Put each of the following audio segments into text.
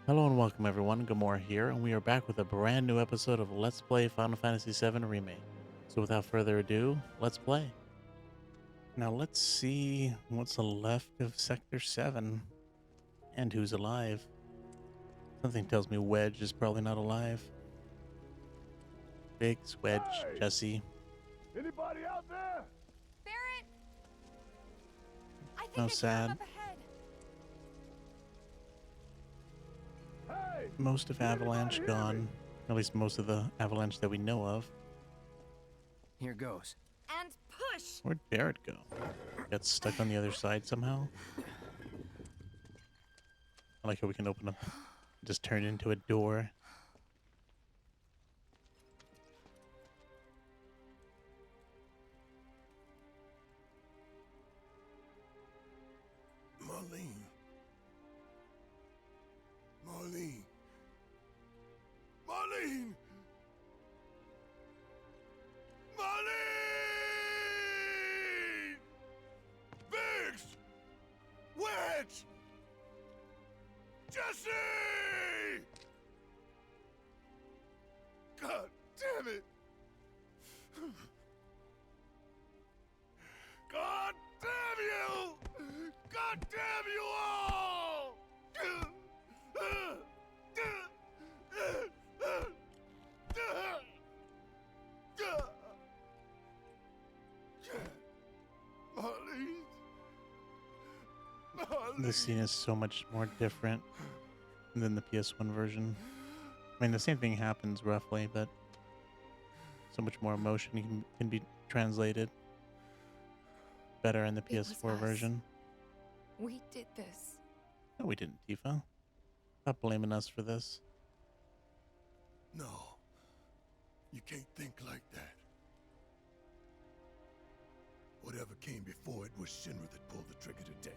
Hello and welcome everyone, Gamora here, and we are back with a brand new episode of Let's Play Final Fantasy VII Remake. So without further ado, let's play. Now let's see what's left of Sector 7 and who's alive. Something tells me Wedge is probably not alive. Biggs, Wedge, Hey! Jesse. Anybody out there? Barrett! I No think I hear him sad. up ahead. Hey! Most of Anybody Avalanche hear me? gone. At least most of the Avalanche that we know of. Here goes. And push! Where'd Barrett go? Got stuck on the other side somehow? I like how we can open up, just turn into a door. Marlene. Marlene. Marlene! Marlene! Biggs! Wedge! Jesse! God damn it! God damn you! God damn you all! Marlene? This scene is so much more different than the PS1 version. I mean, the same thing happens roughly, but so much more emotion can be translated better in the It was PS4 us. version. We did this. No, we didn't, Tifa. Stop blaming us for this. No, you can't think like that. Whatever came before it was Shinra that pulled the trigger today.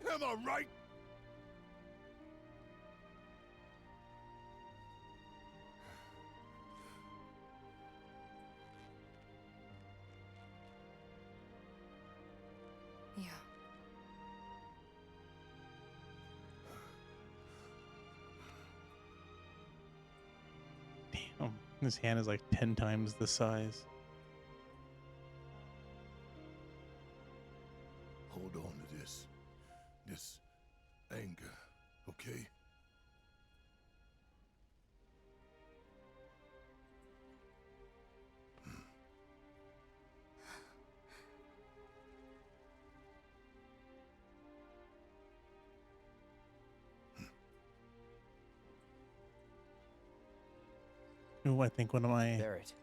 Am I right? Yeah. Damn, his hand is like 10 times the size. Hold on to this anger, okay? Ooh, I think one of my... Barrett.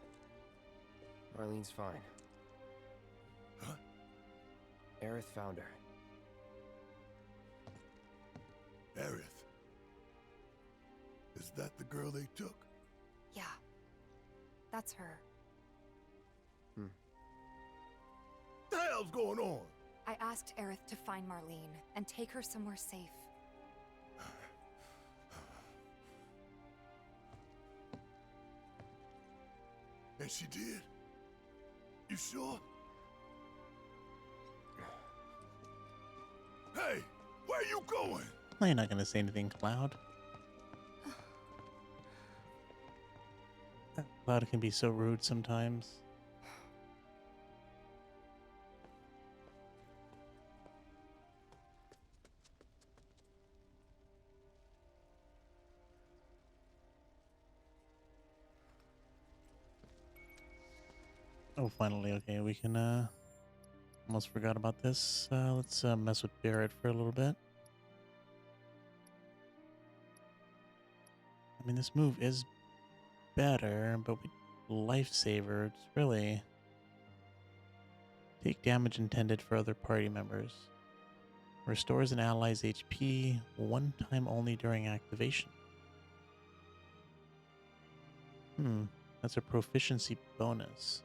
Marlene's fine. Huh? Aerith found her. Aerith. Is that the girl they took? Yeah. That's her. The hell's going on? I asked Aerith to find Marlene and take her somewhere safe. And she did? You sure? Hey, where you going? You're not gonna say anything, Cloud. Cloud can be so rude sometimes. Oh, finally, okay, we can, almost forgot about this. Let's, mess with Barrett for a little bit. I mean, this move is better, but we lifesaver, it's really... Take damage intended for other party members. Restores an ally's HP one time only during activation. That's a proficiency bonus.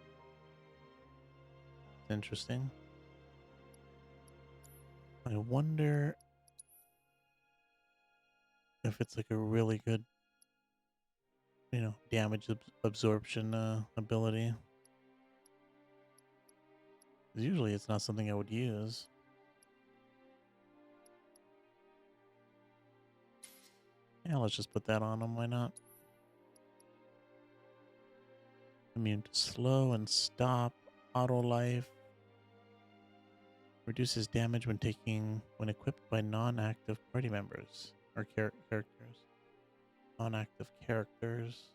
Interesting. I wonder if it's like a really good, damage absorption ability. 'Cause usually it's not something I would use. Yeah, let's just put that on him. Why not? Immune to slow and stop. Auto life. Reduces damage when equipped by non-active party members or characters. Non-active characters.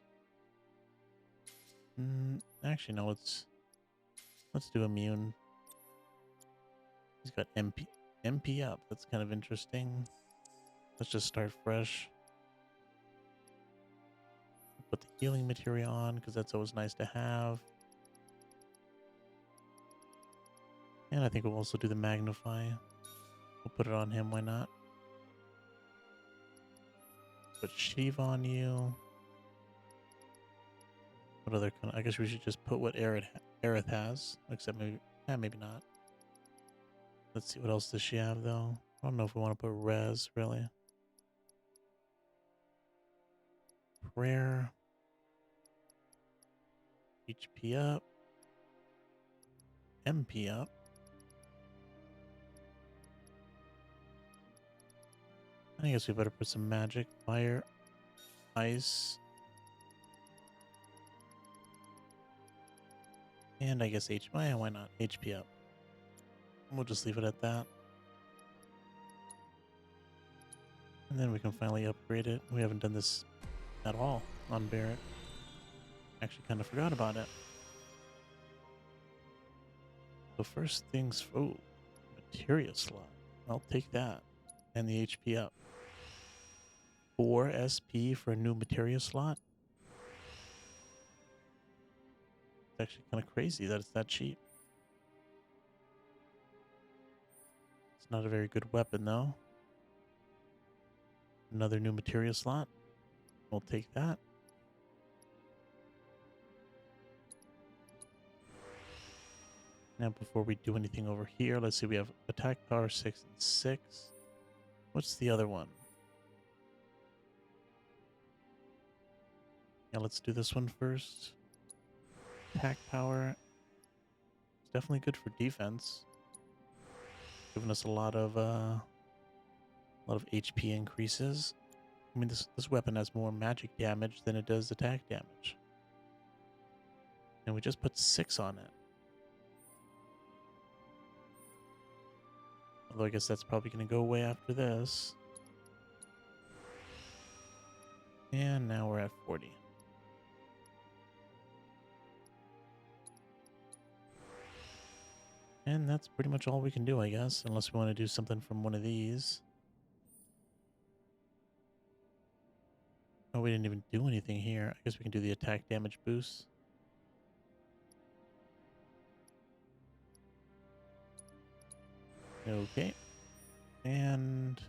Actually, no. Let's do immune. He's got MP up. That's kind of interesting. Let's just start fresh. Put the healing material on because that's always nice to have. And I think we'll also do the magnify. We'll put it on him. Why not? Put Sheev on you. What other kind of, I guess we should just put what Aerith has. Except maybe not. Let's see, what else does she have though? I don't know if we want to put res, really. Prayer. HP up. MP up. I guess we better put some magic, fire, ice. And I guess why not? HP up. We'll just leave it at that. And then we can finally upgrade it. We haven't done this at all on Barrett. Actually kind of forgot about it. So first things, materia slot. I'll take that. And the HP up. 4 SP for a new materia slot? It's actually kind of crazy that it's that cheap. It's not a very good weapon though. Another new materia slot. We'll take that. Now before we do anything over here, let's see, we have attack power 6 and 6. What's the other one? Yeah, let's do this one first. Attack power. It's definitely good for defense. Giving us a lot of HP increases. I mean, this weapon has more magic damage than it does attack damage. And we just put 6 on it. Although I guess that's probably going to go away after this. And now we're at 40. And that's pretty much all we can do, I guess, unless we want to do something from one of these. Oh, we didn't even do anything here. I guess we can do the attack damage boost. Okay. And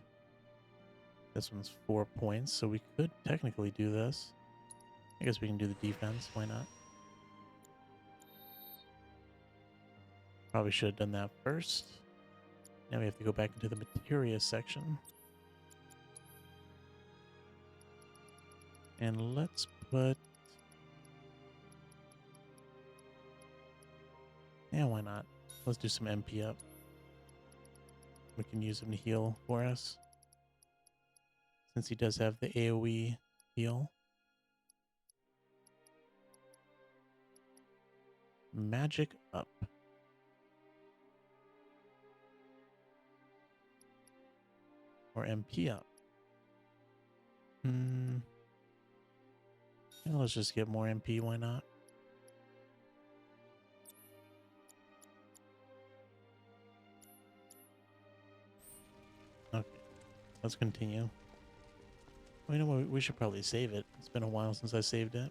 this one's 4 points, so we could technically do this. I guess we can do the defense. Why not? Probably should have done that first. Now we have to go back into the materia section. And let's put... Yeah, why not? Let's do some MP up. We can use him to heal for us. Since he does have the AoE heal. Magic up. Or MP up. Yeah, let's just get more MP, why not? Okay, let's continue. Well, you know what? We should probably save it. It's been a while since I saved it.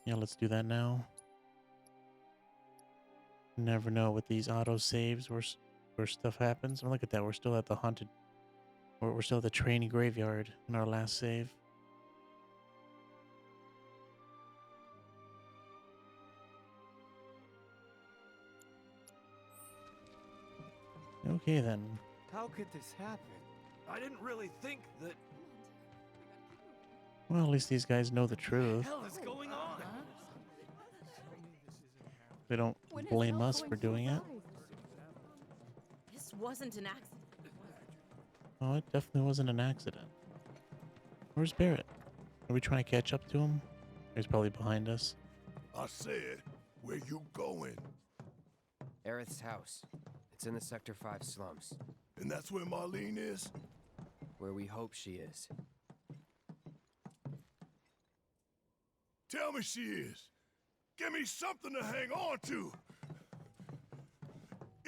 Yeah, let's do that now. You never know with these auto saves where stuff happens. Oh, look at that. We're still at the haunted... We're still at the training graveyard in our last save. Okay, then. How could this happen? I didn't really think that. Well, at least these guys know the truth. What the hell is going on? They don't When is blame help us going for so doing it. fast? This wasn't an accident. Oh, it definitely wasn't an accident. Where's Barrett? Are we trying to catch up to him? He's probably behind us. I said, where you going? Aerith's house. It's in the Sector 5 slums, And that's where Marlene is? where we hope she is. Tell me she is. Give me something to hang on to.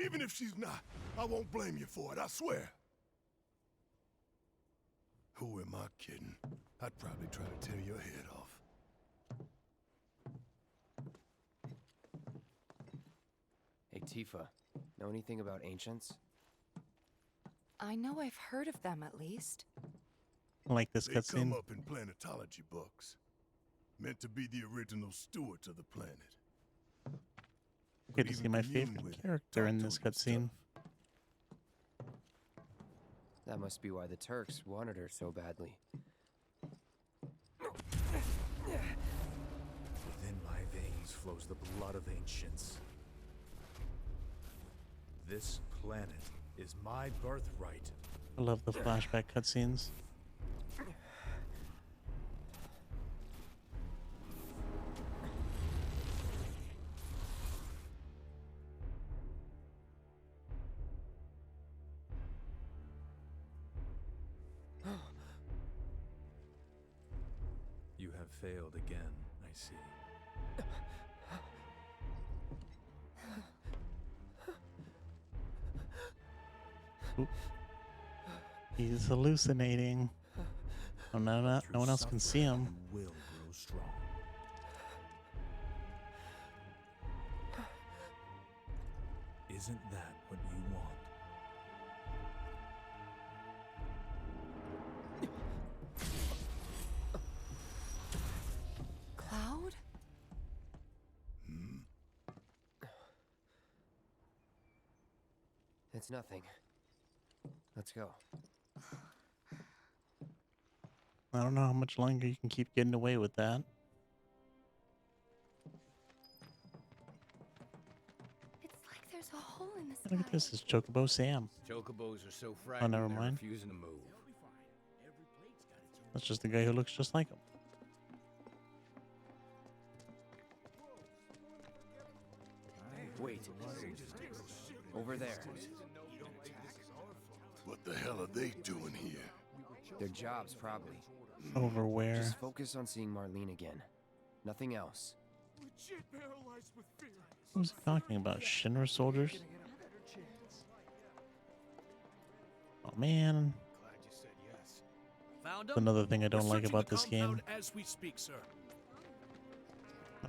Even if she's not, I won't blame you for it, I swear. Who am I kidding? I'd probably try to tear your head off. Hey, Tifa, know anything about ancients? I know I've heard of them at least. I like this They come cutscene. up in planetology books. Meant to be the original stewards of the planet. Get to even see my commune favorite with, character talk in to this it and cutscene. stuff. That must be why the Turks wanted her so badly. Within my veins flows the blood of ancients. This planet is my birthright. I love the flashback cutscenes. You have failed again, I see. Oop. He's hallucinating. Oh, no one else can see him. You will grow strong. Isn't that what you want? Cloud? It's nothing. Let's go. I don't know how much longer you can keep getting away with that. It's like there's a hole in the sky. Look at this. It's Chocobo Sam. Chocobos are so Oh, frightened never they're mind. refusing to move. That's just the guy who looks just like him. Wait. Over there. What the hell are they doing here? Their jobs, probably. Over where? Just focus on seeing Marlene again. Nothing else. Who's he talking about? Shinra soldiers? Oh man. Found That's him? another thing I don't We're like searching about the this game. compound as we speak, sir.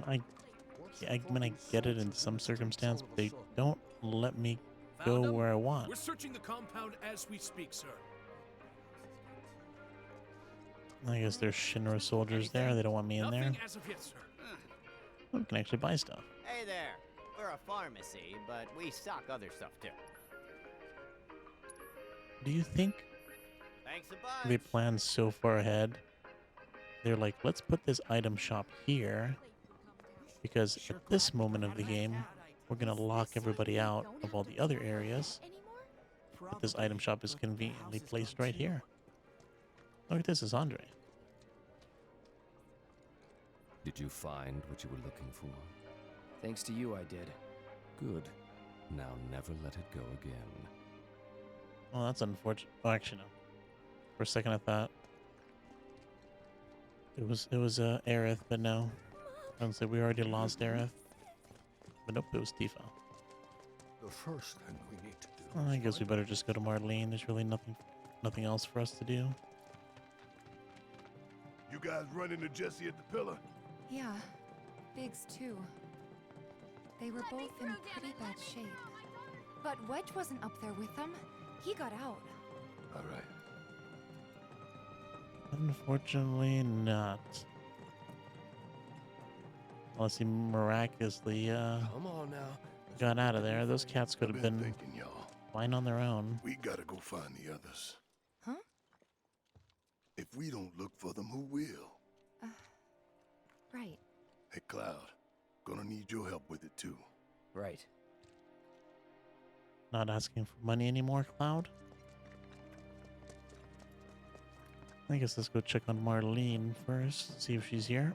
I mean, I get it in some circumstance, but they don't let me Found go him? where I want. We're searching the compound as we speak, sir. I guess there's Shinra soldiers there. They don't want me in there. Nothing as of yet, sir. Oh, we can actually buy stuff. Hey there. We're a pharmacy, but we stock other stuff too. Do you think Thanks a they bunch. planned so far ahead? They're like, let's put this item shop here because at this moment of the game, we're going to lock everybody out of all the other areas. But this item shop is conveniently placed right here. Look at this, it's Andre. Did you find what you were looking for? Thanks to you, I did. Good. Now never let it go again. Well, that's unfortunate. Oh, actually, no. For a second, I thought it was Aerith, but no. I was like, we already lost Aerith. But nope, it was Tifa. The first thing we need to do. Well, I guess we better just go to Marlene. There's really nothing else for us to do. You guys run into Jesse at the pillar? Yeah, Biggs too. They were both in pretty bad shape. But Wedge wasn't up there with them. He got out. All right. Unfortunately, not. Unless he miraculously Come on now. got out of there. Those cats could I've have been been thinking, y'all. fine on their own. We gotta go find the others. Huh? If we don't look for them, who will? Right. Hey, Cloud. Gonna need your help with it, too. Right. Not asking for money anymore, Cloud? I guess let's go check on Marlene first, see if she's here.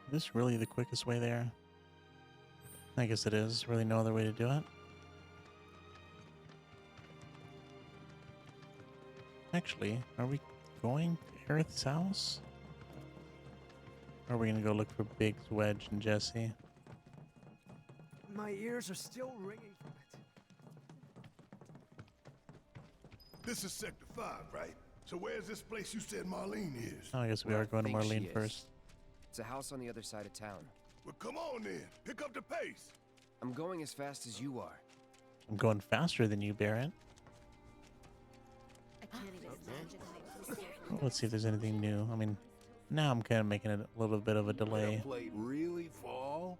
Is this really the quickest way there? I guess it is. Really no other way to do it. Actually, are we going to Aerith's house? Or are we gonna go look for Biggs, Wedge, and Jesse? My ears are still ringing from it. This is Sector 5, right? So where's this place you said Marlene is? Oh, I guess we Where are I going to think she Marlene is. first. It's a house on the other side of town. Well, come on then. Pick up the pace. I'm going as fast as you are. I'm going faster than you, Barrett. I can't even imagine. Well, let's see if there's anything new. I mean, now I'm kind of making it a little bit of a delay. That plate really fall?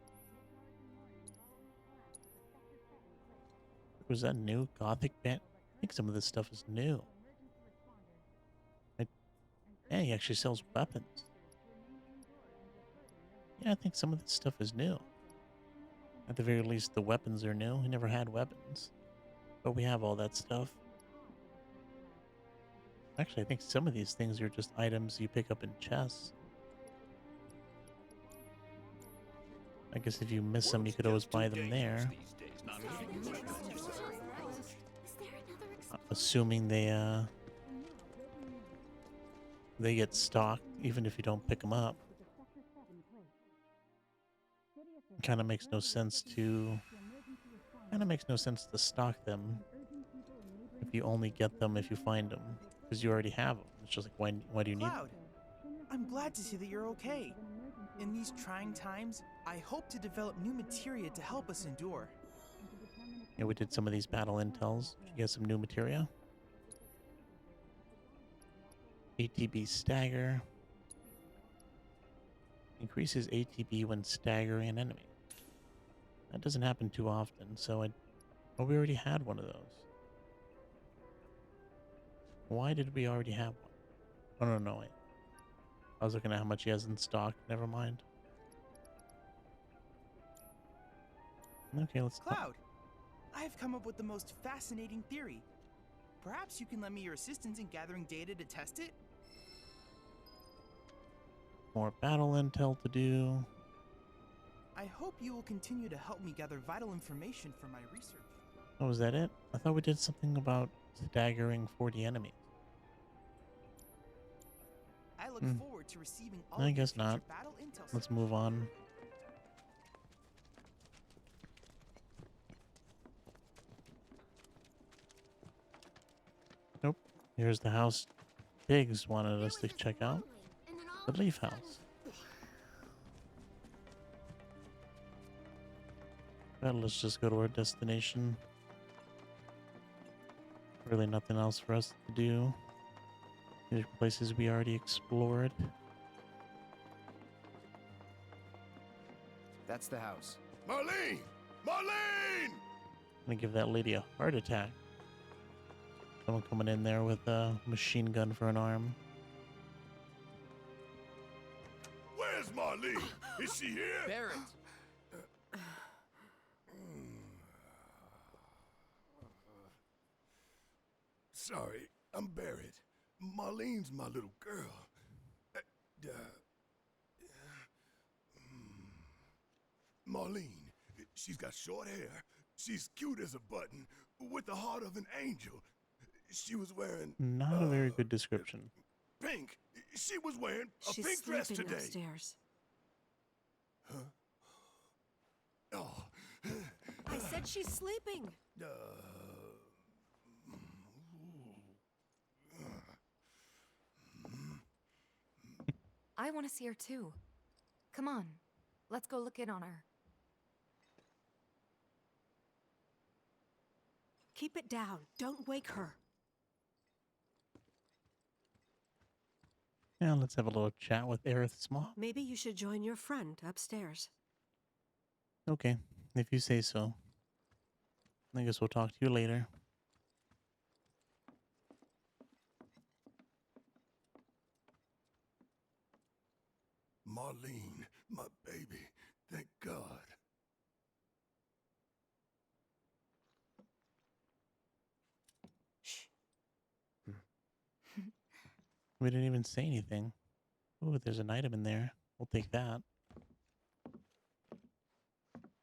Was that new Gothic band? I think some of this stuff is new. Yeah, he actually sells weapons. Yeah, I think some of this stuff is new. At the very least, the weapons are new. He never had weapons. But we have all that stuff. Actually, I think some of these things are just items you pick up in chests. I guess if you miss them, you could always buy them there. Assuming they get stocked, even if you don't pick them up. Kind of makes no sense to stock them if you only get them if you find them, because you already have them. It's just like, why do you need them? Cloud, I'm glad to see that you're okay. In these trying times, I hope to develop new materia to help us endure. Yeah, we did some of these battle intels. Did you get some new materia? ATB stagger. Increases ATB when staggering an enemy. That doesn't happen too often, so oh, we already had one of those. Why did we already have one? Oh, no, wait. I was looking at how much he has in stock. Never mind. Okay, let's Cloud, I have come up with the most fascinating theory. Perhaps you can lend me your assistance in gathering data to test it? more battle intel to do. I hope you will continue to help me gather vital information for my research. Oh, was that it? I thought we did something about staggering 40 enemies. I look forward to receiving all I of your guess future not. battle intel. Let's move on. Nope. Here's the house Biggs wanted us to check out. The Leaf House. Well, let's just go to our destination. Really nothing else for us to do. These are places we already explored. That's the house. Marlene! Marlene! I'm gonna give that lady a heart attack. Someone coming in there with a machine gun for an arm. Where's Marlene? Is she here? Barrett! Sorry, I'm Barrett. Marlene's my little girl. Marlene, she's got short hair. She's cute as a button, with the heart of an angel. She was wearing... Not a very good description. Pink. She was wearing a She's pink dress sleeping today. upstairs. Huh? Oh. I said she's sleeping. I want to see her too. Come on, let's go look in on her. Keep it down. Don't wake her. Yeah, let's have a little chat with Aerith's mom. Maybe you should join your friend upstairs. Okay, if you say so. I guess we'll talk to you later. Marlene, my baby. Thank God. Shh. We didn't even say anything. Ooh, there's an item in there. We'll take that.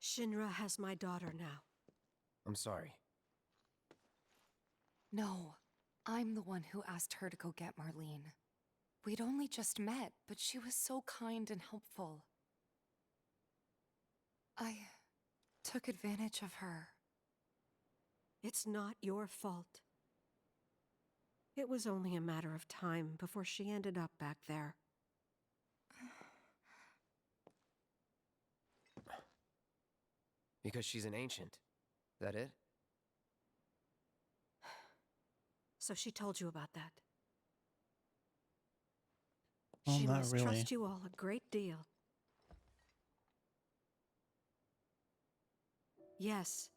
Shinra has my daughter now. I'm sorry. No, I'm the one who asked her to go get Marlene. We'd only just met, but she was so kind and helpful. I took advantage of her. It's not your fault. It was only a matter of time before she ended up back there. Because she's an ancient. That it? So she told you about that. Well, She not must really. trust you all a great deal. Yes,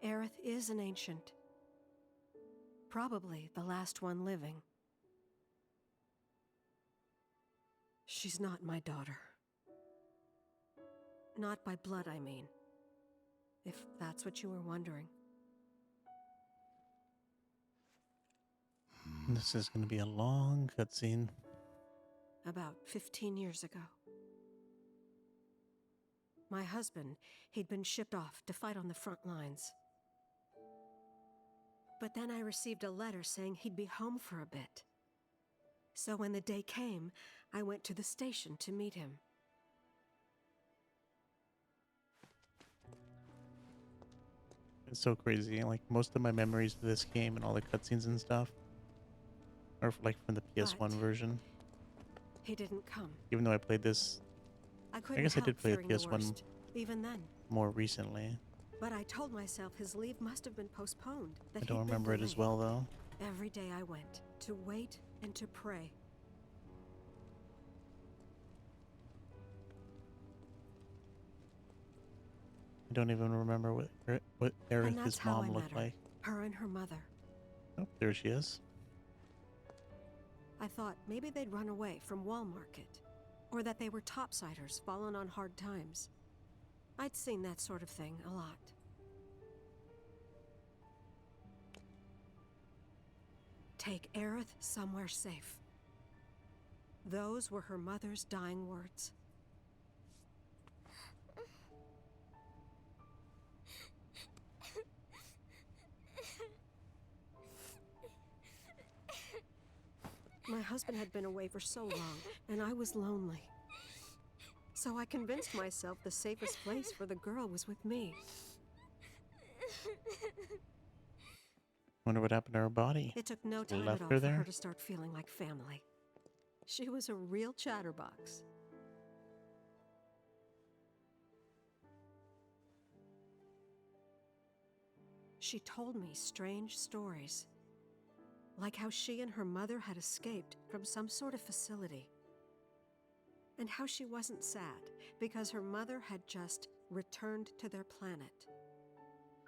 Aerith is an ancient. Probably the last one living. She's not my daughter. Not by blood, I mean. If that's what you were wondering. This is going to be a long cutscene. About 15 years ago. My husband, he'd been shipped off to fight on the front lines. But then I received a letter saying he'd be home for a bit. So when the day came, I went to the station to meet him. It's so crazy. Like, most of my memories of this game and all the cutscenes and stuff are like from the PS1 But version. he didn't come. Even though I played this, I couldn't guess I help did play the fearing the PS1 worst, even then. more recently. But I told myself his leave must have been postponed. That I don't he'd been remember it as delayed. well, though. Every day I went to wait and to pray. I don't even remember what And Aerith, that's his how I mom, met looked her. like. Her and her mother. Oh, there she is. I thought maybe they'd run away from Wall Market, or that they were topsiders fallen on hard times. I'd seen that sort of thing a lot. Take Aerith somewhere safe. Those were her mother's dying words. My husband had been away for so long, and I was lonely. So I convinced myself the safest place for the girl was with me. Wonder what happened to her body. It took no Just time left at all her for her there? to start feeling like family. She was a real chatterbox. She told me strange stories, like how she and her mother had escaped from some sort of facility, and how she wasn't sad because her mother had just returned to their planet.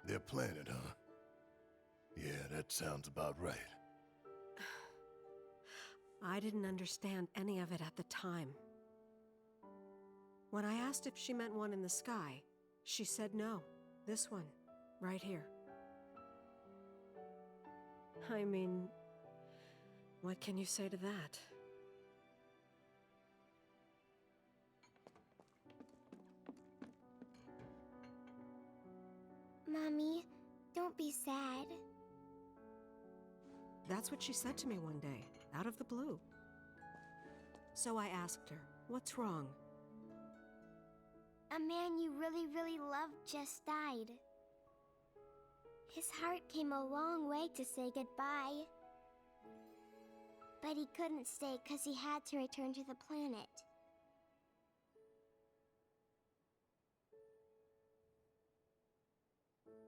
Their planet, huh? Yeah, that sounds about right. I didn't understand any of it at the time. When I asked if she meant one in the sky, she said no, this one, right here. I mean, what can you say to that? Mommy, don't be sad. That's what she said to me one day, out of the blue. So I asked her, what's wrong? A man you really, really loved just died. His heart came a long way to say goodbye. But he couldn't stay because he had to return to the planet.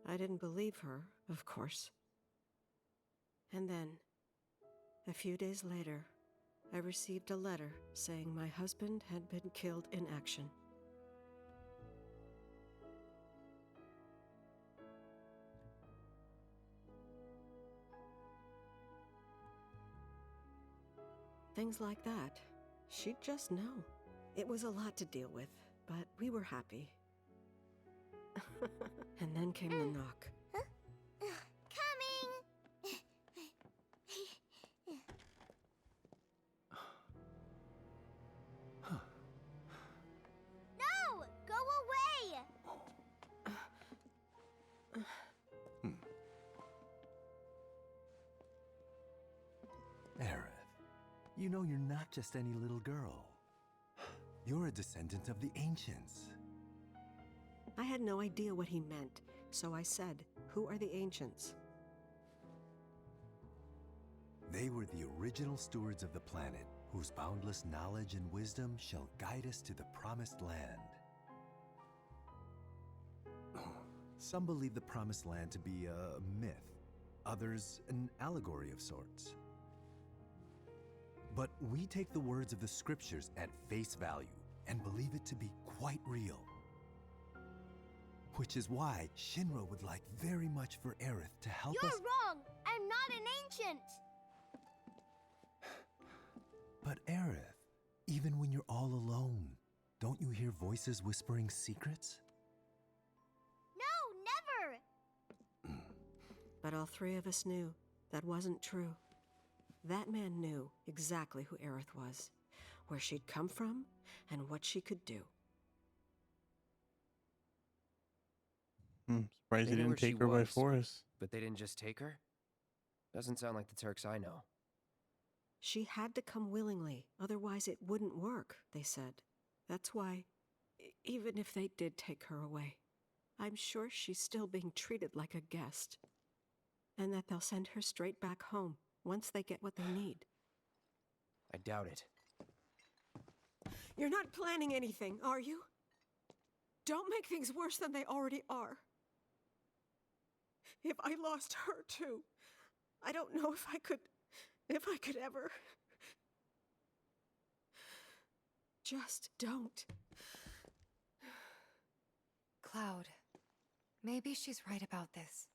I didn't believe her, of course. And then, a few days later, I received a letter saying my husband had been killed in action. Things like that, she'd just know. It was a lot to deal with, but we were happy. And then came the knock. Coming! No! Go away! Aerith, you know you're not just any little girl. You're a descendant of the ancients. I had no idea what he meant, so I said, "Who are the ancients?" They were the original stewards of the planet, whose boundless knowledge and wisdom shall guide us to the promised land. Some believe the promised land to be a myth, others an allegory of sorts. But we take the words of the scriptures at face value and believe it to be quite real. Which is why Shinra would like very much for Aerith to help us. You're wrong! I'm not an ancient! But Aerith, even when you're all alone, don't you hear voices whispering secrets? No, never! But all three of us knew that wasn't true. That man knew exactly who Aerith was, where she'd come from, and what she could do. Surprised They he knew didn't where she take her by was, force. But they didn't just take her? Doesn't sound like the Turks I know. She had to come willingly, otherwise it wouldn't work, they said. That's why, even if they did take her away, I'm sure she's still being treated like a guest. And that they'll send her straight back home once they get what they need. I doubt it. You're not planning anything, are you? Don't make things worse than they already are. If I lost her too, I don't know if I could ever. Just don't. Cloud, maybe she's right about this.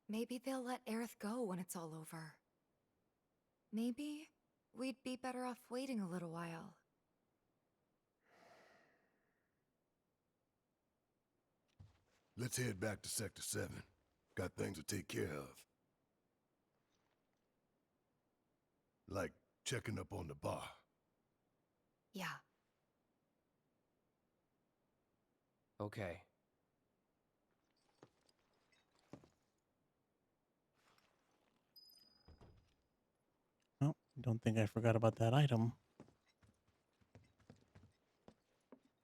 Maybe they'll let Aerith go when it's all over. Maybe we'd be better off waiting a little while. Let's head back to Sector 7. Got things to take care of. Like checking up on the bar. Yeah. Okay. Oh, don't think I forgot about that item.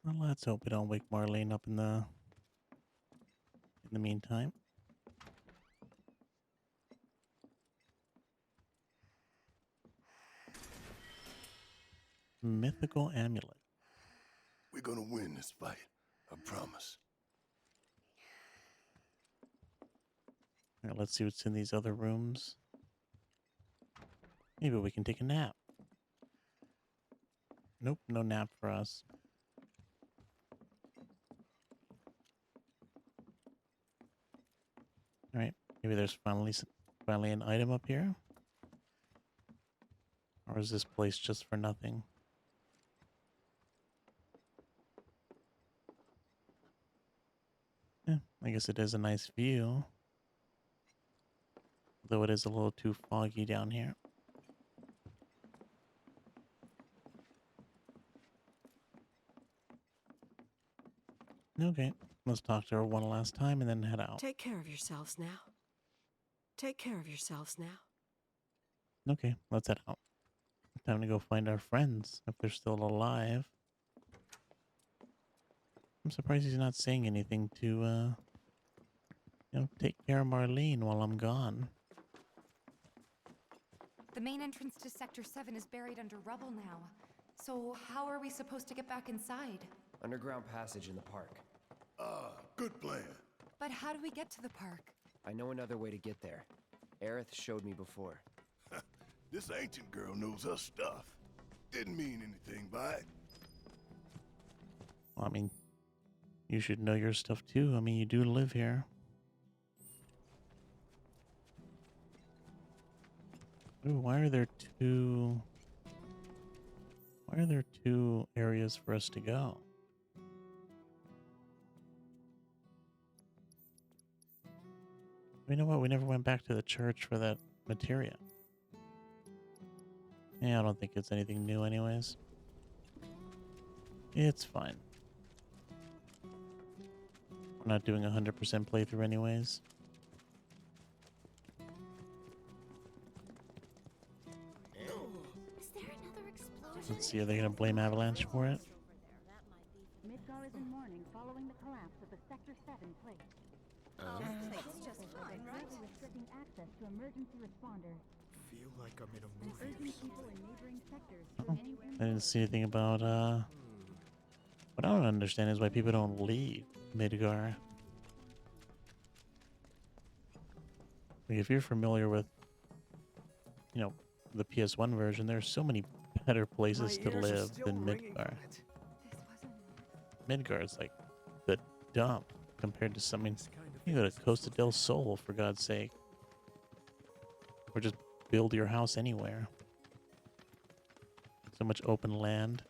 Well, let's hope we don't wake Marlene up in the meantime. Mythical amulet. We're gonna win this fight. I promise. All right, let's see what's in these other rooms. Maybe we can take a nap. Nope, no nap for us. All right, maybe there's finally an item up here. Or is this place just for nothing? Yeah, I guess it is a nice view. Though it is a little too foggy down here. Okay, let's talk to her one last time and then head out. Take care of yourselves now. Take care of yourselves now. Okay, let's head out. Time to go find our friends, if they're still alive. I'm surprised he's not saying anything to, take care of Marlene while I'm gone. The main entrance to Sector 7 is buried under rubble now. So how are we supposed to get back inside? Underground passage in the park. Good plan. But how do we get to the park? I know another way to get there. Aerith showed me before. This ancient girl knows her stuff. Didn't mean anything by it. Well, I mean, you should know your stuff too. I mean, you do live here. Ooh, why are there two Why are there two areas for us to go? You know what? We never went back to the church for that materia. Yeah, I don't think it's anything new anyways. It's fine. We're not doing 100% playthrough anyways. Is there another explosion? Let's see, are they going to blame Avalanche for it? Midgar is in mourning following the collapse of the Sector 7 plate. It's just fine, right? Restricting access to emergency responder. Feel like I'm in a And movie or urging people something. in neighboring sectors to Oh, remain I didn't see anything about, what I don't understand is why people don't leave Midgar. Like, if you're familiar with, you know, the PS1 version, there's so many better places to live than Midgar. Midgar is like the dump compared to something. You go to Costa del Sol, for God's sake. Or just build your house anywhere. So much open land.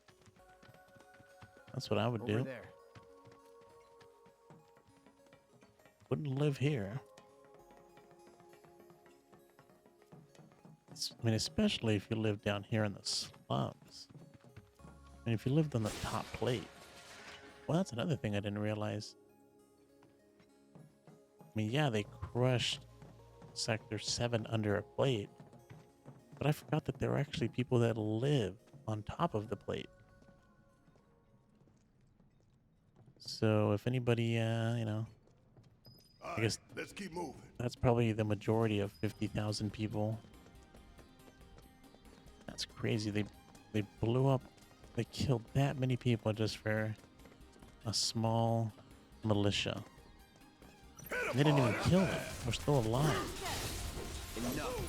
That's what I would do. Over there. Wouldn't live here. I mean, especially if you live down here in the slums. I mean, if you lived on the top plate. Well, that's another thing I didn't realize. I mean, yeah, they crushed Sector 7 under a plate. But I forgot that there are actually people that live on top of the plate. So if anybody, you know, I guess let's keep moving. that's probably the majority of 50,000 people. That's crazy. They blew up, they killed that many people just for a small militia. They didn't even kill them. We're still alive. Enough.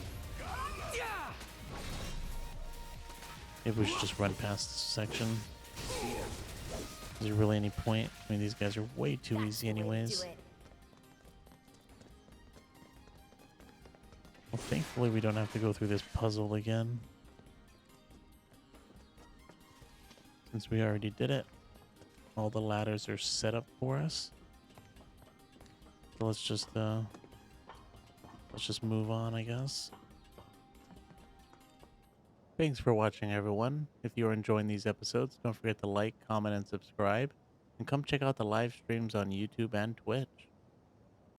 Maybe we should just run past this section. Is there really any point? I mean, these guys are way too easy anyways. Well, thankfully we don't have to go through this puzzle again. Since we already did it. All the ladders are set up for us. So let's just move on, I guess. Thanks for watching, everyone. If you're enjoying these episodes, don't forget to like, comment, and subscribe. And come check out the live streams on YouTube and Twitch.